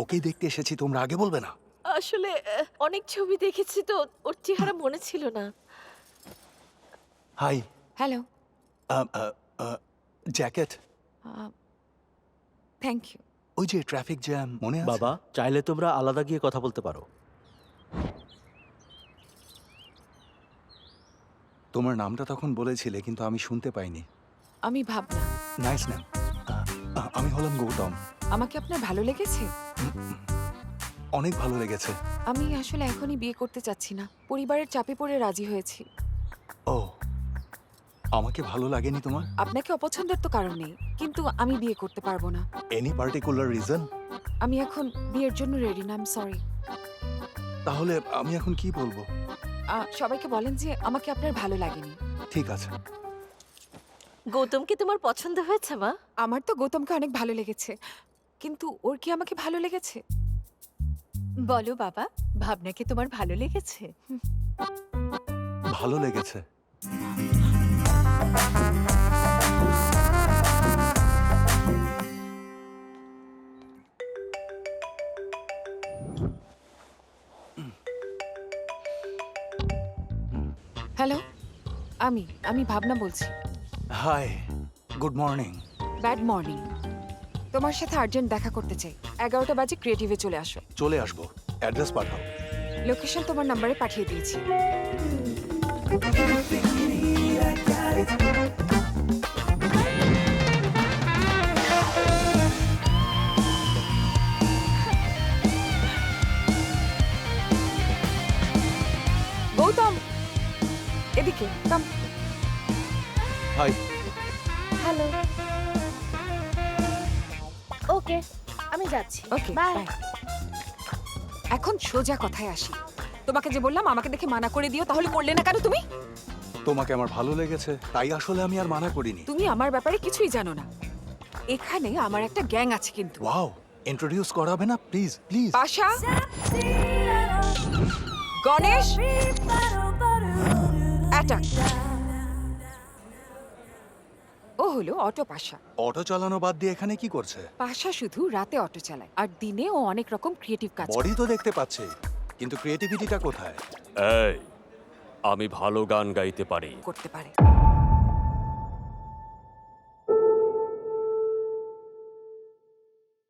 ওকেই দেখতে এসেছি, তোমরা আগে বলবে না? আসলে অনেক ছবি দেখেছি তো ওর চেহারা মনে ছিল না। Hi. Hello. Jacket. Thank you. ওই যে ট্রাফিক জ্যাম মনে আছে? বাবা, চাইলে তোমরা আলাদা গিয়ে কথা বলতে পারো। তোমার নামটা তখন বলেছিলে কিন্তু আমি শুনতে পাইনি। আমি ভাবনা। Nice name. আমি হলাম গৌতম। আমাকে আপনার ভালো লেগেছে? অনেক ভালো লেগেছে। আমি আসলে এখনই বিয়ে করতে চাচ্ছি না, পরিবারের চাপে পড়ে রাজি হয়েছি। ও, আমাকে ভালো লাগেনি তোমার? আপনাকে অপছন্দের তো কারণ নেই, কিন্তু আমি বিয়ে করতে পারবো না। Any particular reason? আমি এখন বিয়ের জন্য রেডি না, আই এম সরি। তাহলে আমি এখন কি বলবো? সবাইকে বলেন যে আমাকে আপনার ভালো লাগেনি। ঠিক আছে। গৌতমকে তোমার পছন্দ হয়েছে মা? আমার তো গৌতমকে অনেক ভালো লেগেছে, কিন্তু ওর কি আমাকে ভালো লেগেছে? বলো বাবা, ভাবনাকে তোমার ভালো লেগেছে? ভালো লেগেছে। হ্যালো, আমি ভাবনা বলছি। High, good morning. Bad morning. তোমার সাথে আর্জেন্ট দেখা করতে চাই। 11টা বাজে ক্রিয়েটিভে চলে আসো। চলে আসবো, অ্যাড্রেস পাঠাও। লোকেশন তোমার নাম্বারে পাঠিয়ে দিয়েছি। গৌতম, এদিকে কাম। হাই। হ্যালো। ওকে, আমি যাচ্ছি। Okay bye. বাই। এখন সোজা কথায় আসি। তোমাকে যে বললাম আমাকে দেখে মানা করে দিও, তাহলে করলে না কেন তুমি? তোমাকে আমার ভালো লেগেছে, তাই আসলে আমি আর মানা করিনি। তুমি আমার ব্যাপারে কিছুই জানো না। এখানে আমার একটা গ্যাং আছে কিন্তু। ওয়াও, ইন্ট্রোডিউস করাবে না please please? Pasha, Ganesh, attack. ও হলো অটো পাশা। অটো চালানো বাদ দিয়ে এখানে কি করছে? পাশা শুধু রাতে অটো চালায়, আর দিনে ও অনেক রকম ক্রিয়েটিভ কাজ করে। বডি তো দেখতে পাচ্ছি, কিন্তু ক্রিয়েটিভিটিটা কোথায়? এই, আমি ভালো গান গাইতে পারি। করতে পারে।